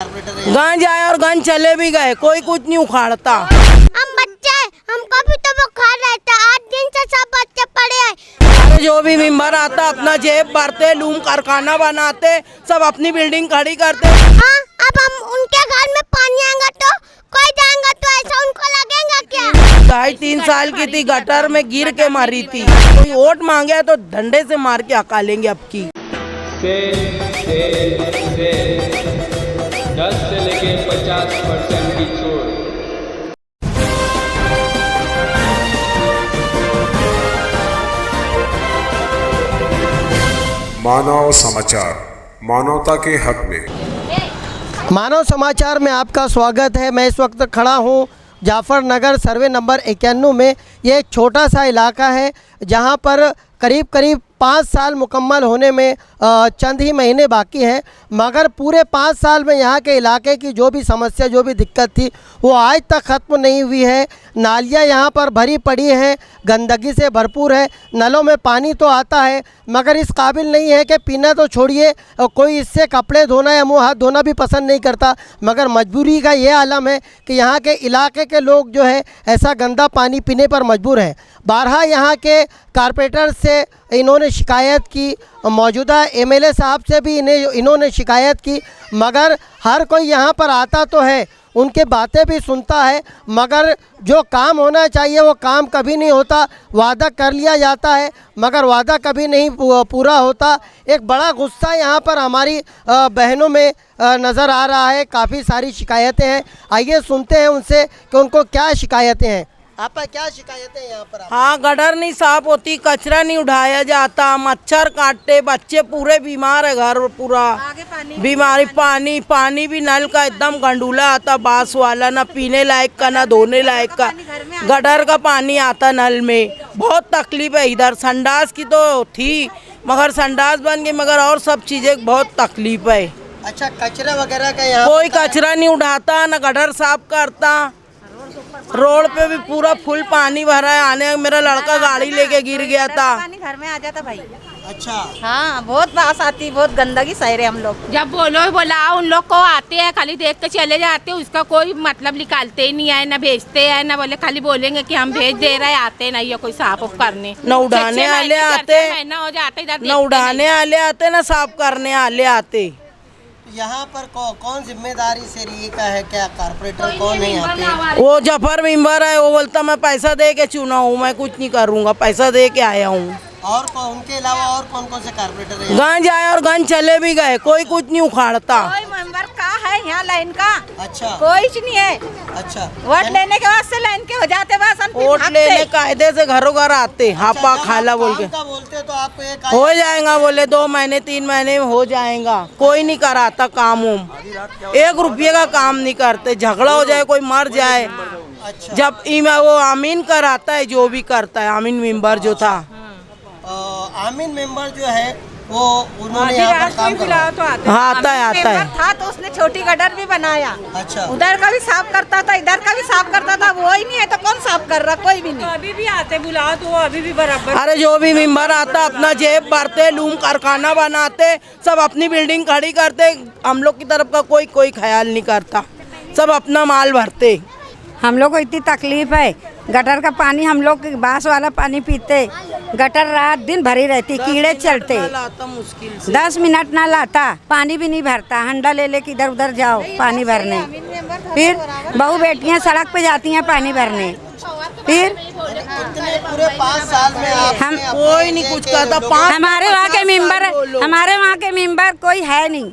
गंज आए और गंज चले भी गए, कोई कुछ नहीं उखाड़ता। हम बच्चे हमको भी तो बुखार रहता है, 8 दिन से सब बच्चे पड़े हैं। जो भी मेंबर आता अपना जेब भरते, लूम कारखाना बनाते, सब अपनी बिल्डिंग खड़ी करते। हाँ, अब हम उनके घर में पानी आएगा तो कोई जाएगा तो ऐसा उनको लगेगा क्या? 2.5-3 साल की थी, गटर में गिर के मरी थी। कोई वोट मांगे तो डंडे से मार के हका लेंगे अब की। 10 से लेके 50% की छूट। मानव समाचार, मानवता के हक में। मानव समाचार में आपका स्वागत है। मैं इस वक्त खड़ा हूँ जाफरनगर सर्वे नंबर 91 में। ये एक छोटा सा इलाका है जहाँ पर करीब 5 साल मुकम्मल होने में चंद ही महीने बाकी हैं, मगर पूरे 5 साल में यहाँ के इलाके की जो भी समस्या, जो भी दिक्कत थी, वो आज तक ख़त्म नहीं हुई है। नालियाँ यहाँ पर भरी पड़ी हैं, गंदगी से भरपूर है। नलों में पानी तो आता है मगर इस काबिल नहीं है कि पीना तो छोड़िए, कोई इससे कपड़े धोना या मुँह हाथ धोना भी पसंद नहीं करता। मगर मजबूरी का ये आलम है कि यहाँ के इलाके के लोग जो है ऐसा गंदा पानी पीने पर मजबूर हैं। बारहा यहाँ के कारपोरेटर से इन्होंने शिकायत की, मौजूदा एमएलए साहब से भी इन्होंने शिकायत की, मगर हर कोई यहाँ पर आता तो है, उनके बातें भी सुनता है, मगर जो काम होना चाहिए वो काम कभी नहीं होता। वादा कर लिया जाता है मगर वादा कभी नहीं पूरा होता। एक बड़ा गुस्सा यहाँ पर हमारी बहनों में नज़र आ रहा है। काफ़ी सारी शिकायतें हैं, आइए सुनते हैं उनसे कि उनको क्या शिकायतें हैं। आपका क्या शिकायतें हैं यहाँ पर? हाँ, गटर नहीं साफ होती, कचरा नहीं उठाया जाता, मच्छर काटते, बच्चे पूरे बीमार है, घर पूरा बीमारी। पानी भी नल का एकदम गंडूला आता, बांस वाला, ना पीने लायक का ना धोने लायक का। गटर का पानी आता नल में, बहुत तकलीफ है इधर। संडास की तो थी मगर संडास बन गई, मगर और सब चीजें बहुत तकलीफ है। अच्छा, कचरा वगैरह का यहाँ कोई कचरा नहीं उठाता, ना गटर साफ करता। रोड पे भी पूरा फुल पानी भरा है। आने मेरा लड़का गाड़ी लेके गिर गया था। पानी घर में आ जाता भाई। अच्छा, हाँ, बहुत बास आती, बहुत गंदगी सह रहे हम लोग। जब बोलाओ उन लोग को आते हैं, खाली देख के चले जाते हैं, उसका कोई मतलब निकालते ही नहीं है, ना भेजते हैं, ना बोले खाली बोलेंगे कि हम भेज दे रहे हैं, आते नहीं है कोई साफ करने। न उड़ाने वाले आते, ना हो जाते इधर, न उड़ाने वाले आते, न साफ करने वाले आते। यहाँ पर कौन जिम्मेदारी से लिए का है? क्या कारपोरेटर कौन है यहाँ पे? वो जफर मेंबर है, वो बोलता मैं पैसा दे के चुना हूँ, मैं कुछ नहीं करूँगा, पैसा दे के आया हूँ। और उनके अलावा और कौन से कारपोरेटर हैं? गंज आए और गंज चले भी गए, कोई कुछ नहीं उखाड़ता। कोई मेंबर का है यहाँ लाइन का? अच्छा, कोई नहीं है। अच्छा, वोट लेने के बाद से लाइन के हो जाते बस। वोट लेने कायदे से घरों घर आते, हापा खाला बोल के बोलते तो आपको एक हो जाएगा, बोले 2 महीने 3 महीने में हो जाएगा। कोई नहीं कराता काम उम, 1 रुपये का काम नहीं करते। झगड़ा हो जाए, कोई मर जाए, अच्छा, जब वो आमीन कराता है, जो भी करता है आमीन मेंबर जो था। आमीन मेंबर जो है वो उन्होंने यहाँ पर काम करा। तो आता है था तो उसने छोटी गटर भी बनाया। अच्छा, उधर का भी साफ करता था, इधर का भी साफ करता था। वो ही नहीं है तो कौन साफ कर रहा? कोई भी नहीं। अभी भी आते, बुलाओ तो अभी भी बराबर। अरे जो भी मेंबर आता अपना जेब भरते, लूम कारखाना बनाते, सब अपनी बिल्डिंग खड़ी करते। हम लोग की तरफ का कोई ख्याल नहीं करता, सब अपना माल भरते। हम लोग को इतनी तकलीफ है, गटर का पानी हम लोग बांस वाला पानी पीते, गटर रात दिन भरी रहती, कीड़े चलते, मुश्किल से 10 मिनट ना लाता, पानी भी नहीं भरता। हंडा ले लेके इधर उधर जाओ पानी भरने, फिर बहू बेटियां सड़क पे जाती हैं पानी भरने। फिर पूरे 5 साल में हम कोई नहीं कुछ करता। हमारे वहाँ के मेंबर कोई है नहीं,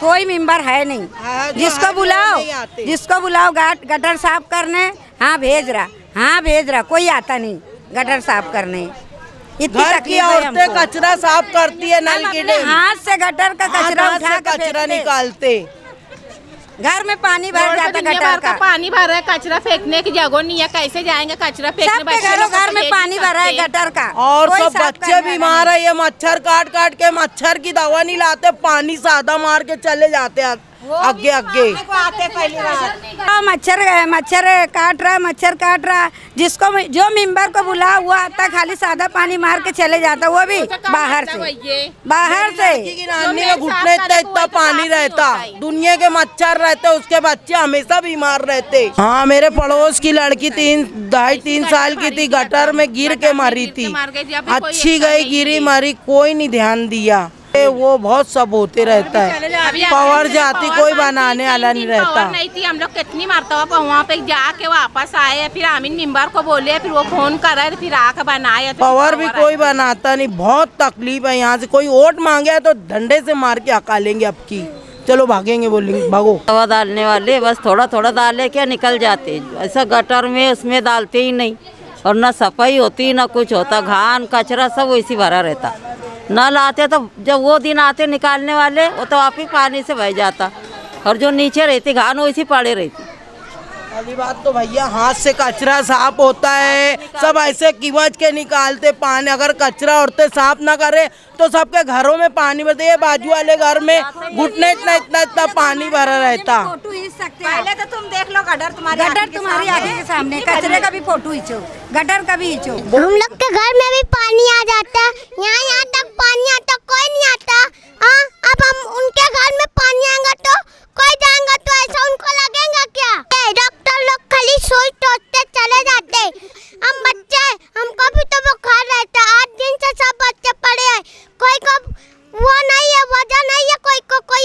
कोई मेंबर है नहीं। जिसको बुलाओ गटर साफ करने, हाँ भेज रहा, कोई आता नहीं गटर साफ करने। इतनी तकलीफ है हमको। कचरा साफ करती है, नल के हाथ से गटर का कचरा उठा के कचरा निकालते। घर में पानी भर जाता, गटर का पानी भर रहा है, कचरा फेंकने की जगह नहीं है, कैसे जाएंगे कचरा फेंकने? सबके घर में पानी भरा है गटर का, और सब बच्चे बीमार है। ये मच्छर काट के मच्छर की दवा नहीं लाते, पानी सादा मार के चले जाते आगे आगे आते पहली बार मच्छर काट रहा जिसको जो मेंबर को बुला हुआ आता खाली सादा पानी मार के चले जाता, वो भी बाहर से गिरानी में घुटने इतना पानी रहता, दुनिया के मच्छर रहते, उसके बच्चे हमेशा बीमार रहते। हाँ, मेरे पड़ोस की लड़की 2.5-3 साल की थी, गटर में गिर के मरी थी, अच्छी गई गिरी मरी, कोई नहीं ध्यान दिया। वो बहुत सब होते रहता है, पावर जाती कोई बनाने वाला नहीं रहता। नहीं थी, हम लोग कितनी मरतबा वहाँ पे जाके वापस आए, फिर आमीन मेंबर को बोले, फिर वो फोन करे, फिर आके बनाए। पावर भी कोई बनाता नहीं, बहुत तकलीफ है। यहाँ से कोई वोट मांगे तो डंडे से मार के हका लेंगे, अब की चलो भागेंगे, बोलेंगे भागो। दवा डालने वाले बस थोड़ा थोड़ा डाले क्या निकल जाते, ऐसा गटर में उसमें डालते ही नहीं, और ना सफाई होती ना कुछ होता, घान कचरा सब वैसी भरा रहता। नल आते तो जब वो दिन आते निकालने वाले, वो तो आप ही पानी से बह जाता, और जो नीचे रहती घान वैसी पड़े रहती। पहली बात तो भैया हाथ से कचरा साफ होता है, सब ऐसे कीवच के निकालते पानी। अगर कचरा औरतें साफ ना करे तो सबके घरों में पानी भरते। ये बाजू वाले घर में घुटने इतना पानी भरा रहता। पहले तो तुम देख लो गटर तुम्हारी आंखों के सामने, कचरे का भी फोटो खींचो, गटर का भी खींचो। हम लोग के घर में भी पानी आ जाता है, यहाँ तक पानी आता, कोई नहीं आता। हाँ, अब हम उनके घर में पानी आएगा तो कोई जाएगा तो ऐसा उनको लगेगा क्या? डॉक्टर लोग खाली सोच टोचते चले जाते। हम बच्चे, हमको भी तो बुखार रहता, 8 दिन से सब बच्चे पड़े हैं, कोई को वो नहीं है, वजह नहीं है, कोई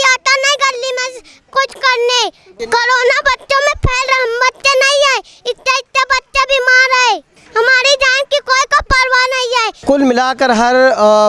आता नहीं गली में कुछ करने। कोरोना बच्चों में फैल रहा, हम बच्चे नहीं है, इतने बच्चे बीमार है, हमारी जान की कोई को परवाह नहीं है। कुल मिलाकर हर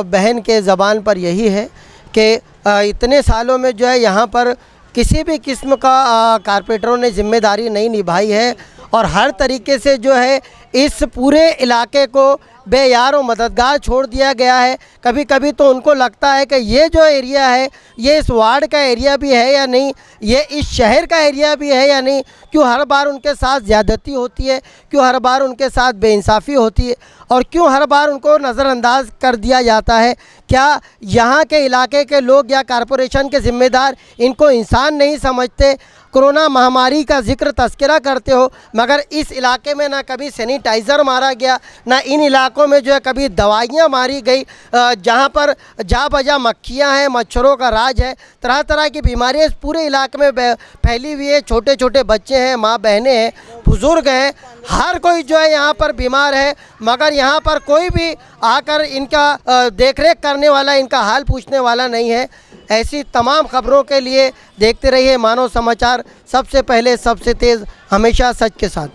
बहन के ज़बान पर यही है कि इतने सालों में जो है यहाँ पर किसी भी किस्म का कारपोरेटरों ने जिम्मेदारी नहीं निभाई है, और हर तरीके से जो है इस पूरे इलाके को बेयार और मददगार छोड़ दिया गया है। कभी कभी तो उनको लगता है कि ये जो एरिया है ये इस वार्ड का एरिया भी है या नहीं, ये इस शहर का एरिया भी है या नहीं। क्यों हर बार उनके साथ ज़्यादती होती है, क्यों हर बार उनके साथ बेइंसाफ़ी होती है, और क्यों हर बार उनको नज़रअंदाज कर दिया जाता है। क्या यहाँ के इलाके के लोग या कॉरपोरेशन के ज़िम्मेदार इनको इंसान नहीं समझते? कोरोना महामारी का जिक्र तस्करा करते हो, मगर इस इलाके में ना कभी सैनिटाइज़र मारा गया, ना इन इलाकों में जो है कभी दवाइयाँ मारी गई, जहाँ पर जा बजा मक्खियाँ हैं, मच्छरों का राज है, तरह तरह की बीमारियाँ इस पूरे इलाके में फैली हुई है। छोटे छोटे बच्चे हैं, माँ बहनें हैं, बुज़ुर्ग हैं, हर कोई जो है यहाँ पर बीमार है, मगर यहाँ पर कोई भी आकर इनका देखरेख करने वाला, इनका हाल पूछने वाला नहीं है। ऐसी तमाम खबरों के लिए देखते रहिए मानव समाचार, सबसे पहले सबसे तेज़, हमेशा सच के साथ।